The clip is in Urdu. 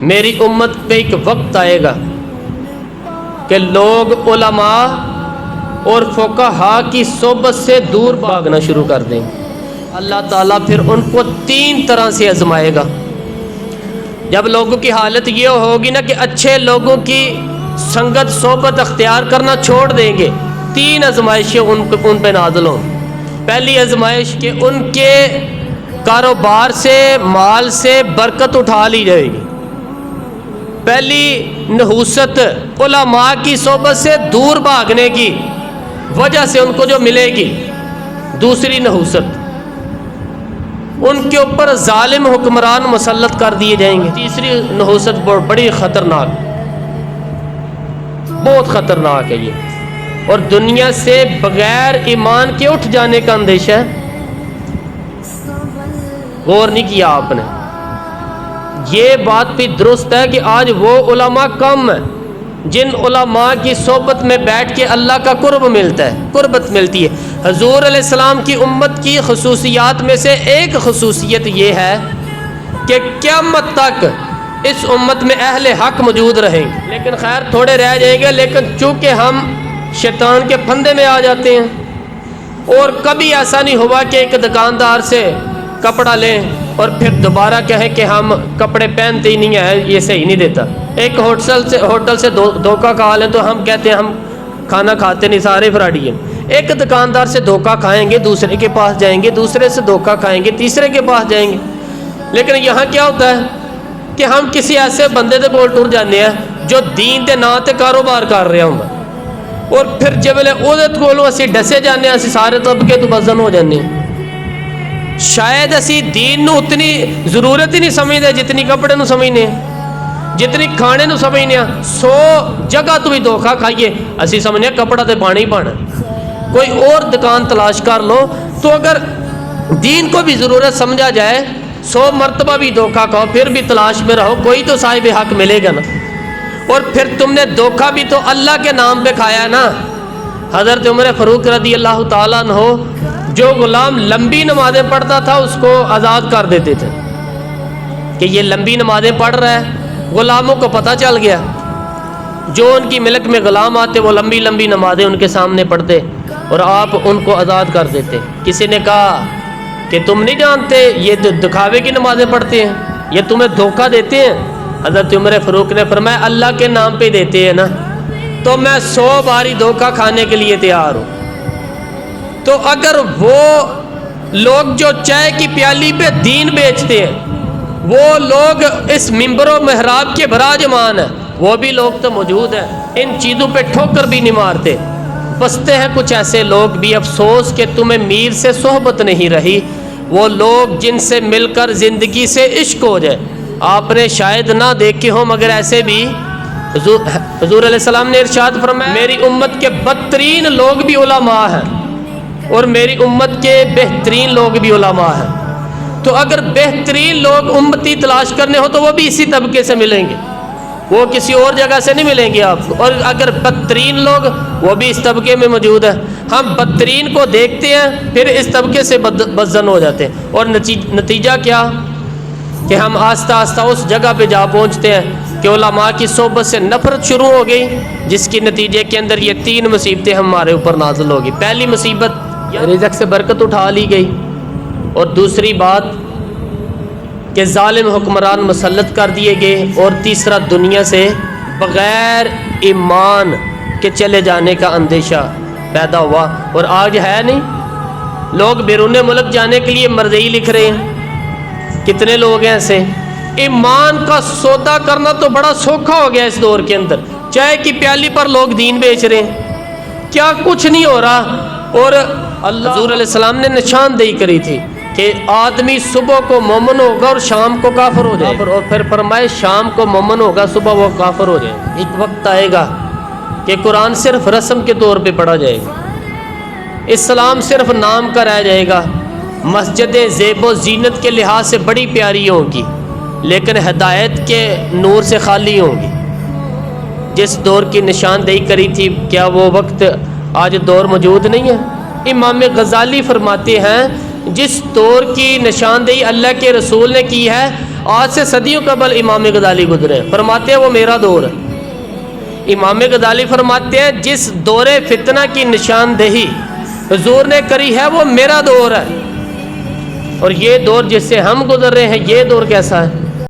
میری امت پہ ایک وقت آئے گا کہ لوگ علماء اور فقہا کی صحبت سے دور بھاگنا شروع کر دیں گے۔ اللہ تعالیٰ پھر ان کو 3 طرح سے آزمائے گا۔ جب لوگوں کی حالت یہ ہوگی نا کہ اچھے لوگوں کی سنگت صحبت اختیار کرنا چھوڑ دیں گے، 3 آزمائشیں ان پہ نازل ہوں۔ پہلی آزمائش کہ ان کے کاروبار سے مال سے برکت اٹھا لی جائے گی۔ پہلی نحوست علماء کی صحبت سے دور بھاگنے کی وجہ سے ان کو جو ملے گی۔ دوسری نحوست ان کے اوپر ظالم حکمران مسلط کر دیے جائیں گے۔ تیسری نحوست بڑی خطرناک، بہت خطرناک ہے یہ، اور دنیا سے بغیر ایمان کے اٹھ جانے کا اندیشہ ہے۔ غور نہیں کیا آپ نے؟ یہ بات بھی درست ہے کہ آج وہ علماء کم ہیں جن علماء کی صحبت میں بیٹھ کے اللہ کا قرب ملتا ہے، قربت ملتی ہے۔ حضور علیہ السلام کی امت کی خصوصیات میں سے ایک خصوصیت یہ ہے کہ قیامت تک اس امت میں اہل حق موجود رہیں گے، لیکن خیر تھوڑے رہ جائیں گے، لیکن چونکہ ہم شیطان کے پھندے میں آ جاتے ہیں، اور کبھی ایسا نہیں ہوا کہ ایک دکاندار سے کپڑا لیں اور پھر دوبارہ کہیں کہ ہم کپڑے پہنتے ہی نہیں ہیں، یہ صحیح نہیں دیتا۔ ایک ہوٹل سے دھوکہ کھا لیں تو ہم کہتے ہیں ہم کھانا کھاتے نہیں، سارے فراڈی ہیں۔ ایک دکاندار سے دھوکہ کھائیں گے، دوسرے کے پاس جائیں گے، دوسرے سے دھوکہ کھائیں گے، تیسرے کے پاس جائیں گے۔ لیکن یہاں کیا ہوتا ہے کہ ہم کسی ایسے بندے دے کول ٹر جانے ہیں جو دین دے نا تے کاروبار کر رہا ہوں، اور پھر جب عہدت کولوں اسی ڈسے جانے ہیں، اسی سارے طبقے تو بزن ہو جانے ہیں۔ شاید اسی دین نو اتنی ضرورت ہی نہیں سمجھتے جتنی کپڑے نو سمجھنے ہیں، جتنی کھانے نو سمجھنے ہیں۔ 100 جگہ تو بھی دھوکہ کھائیے، اسی سمجھنے ہیں کپڑا تے پانا ہی پانا۔ کوئی اور دکان تلاش کر لو، تو اگر دین کو بھی ضرورت سمجھا جائے 100 مرتبہ بھی دھوکہ کھاؤ، پھر بھی تلاش میں رہو، کوئی تو صاحب حق ملے گا نا۔ اور پھر تم نے دھوکہ بھی تو اللہ کے نام پہ کھایا نا۔ حضرت عمر فاروق رضی اللہ تعالیٰ عنہ جو غلام لمبی نمازیں پڑھتا تھا اس کو آزاد کر دیتے تھے کہ یہ لمبی نمازیں پڑھ رہا ہے۔ غلاموں کو پتہ چل گیا، جو ان کی ملک میں غلام آتے وہ لمبی لمبی نمازیں ان کے سامنے پڑھتے اور آپ ان کو آزاد کر دیتے۔ کسی نے کہا کہ تم نہیں جانتے یہ دکھاوے کی نمازیں پڑھتے ہیں، یہ تمہیں دھوکہ دیتے ہیں۔ حضرت عمر فاروق نے فرمایا اللہ کے نام پہ دیتے ہیں نا، تو میں 100 باری دھوکہ کھانے کے لیے تیار ہوں۔ تو اگر وہ لوگ جو چائے کی پیالی پہ دین بیچتے ہیں، وہ لوگ اس ممبر و محراب کے براجمان ہیں، وہ بھی لوگ تو موجود ہیں، ان چیزوں پہ ٹھوکر بھی نہیں مارتے۔ بستے ہیں کچھ ایسے لوگ بھی، افسوس کہ تمہیں میر سے صحبت نہیں رہی، وہ لوگ جن سے مل کر زندگی سے عشق ہو جائے۔ آپ نے شاید نہ دیکھے ہوں مگر ایسے بھی حضور علیہ السلام نے ارشاد فرمایا میری امت کے بدترین لوگ بھی علماء ہیں اور میری امت کے بہترین لوگ بھی علماء ہیں۔ تو اگر بہترین لوگ امتی تلاش کرنے ہو تو وہ بھی اسی طبقے سے ملیں گے، وہ کسی اور جگہ سے نہیں ملیں گے آپ کو۔ اور اگر بدترین لوگ وہ بھی اس طبقے میں موجود ہیں، ہم بدترین کو دیکھتے ہیں پھر اس طبقے سے بدزن ہو جاتے ہیں، اور نتیجہ کیا کہ ہم آہستہ آہستہ اس جگہ پہ جا پہنچتے ہیں کہ علماء کی صحبت سے نفرت شروع ہو گئی، جس کی نتیجے کے اندر یہ 3 مصیبتیں ہمارے اوپر نازل ہوگی۔ پہلی مصیبت رزق سے برکت اٹھا لی گئی، اور دوسری بات کہ ظالم حکمران مسلط کر دیے گئے، اور تیسرا دنیا سے بغیر ایمان کے چلے جانے کا اندیشہ پیدا ہوا۔ اور آج ہے نہیں، لوگ بیرون ملک جانے کے لیے مرضی لکھ رہے ہیں۔ کتنے لوگ ہیں ایسے؟ ایمان کا سودا کرنا تو بڑا سوکھا ہو گیا اس دور کے اندر، چائے کی پیالی پر لوگ دین بیچ رہے ہیں، کیا کچھ نہیں ہو رہا۔ اور حضور علیہ السلام نے نشاندہی کری تھی کہ آدمی صبح کو مومن ہوگا اور شام کو کافر ہو جائے، اور پھر فرمائے شام کو مومن ہوگا صبح وہ کافر ہو جائے۔ ایک وقت آئے گا کہ قرآن صرف رسم کے طور پہ پڑھا جائے گا، اسلام صرف نام کا رہ جائے گا، مسجدیں زیب و زینت کے لحاظ سے بڑی پیاری ہوں گی لیکن ہدایت کے نور سے خالی ہوں گی۔ جس دور کی نشاندہی کری تھی، کیا وہ وقت آج دور موجود نہیں ہے؟ امام غزالی فرماتے ہیں جس دور کی نشاندہی اللہ کے رسول نے کی ہے آج سے صدیوں قبل امام غزالی گزرے، فرماتے ہیں وہ میرا دور ہے۔ امام غزالی فرماتے ہیں جس دور فتنہ کی نشاندہی حضور نے کری ہے وہ میرا دور ہے، اور یہ دور جس سے ہم گزر رہے ہیں یہ دور کیسا ہے؟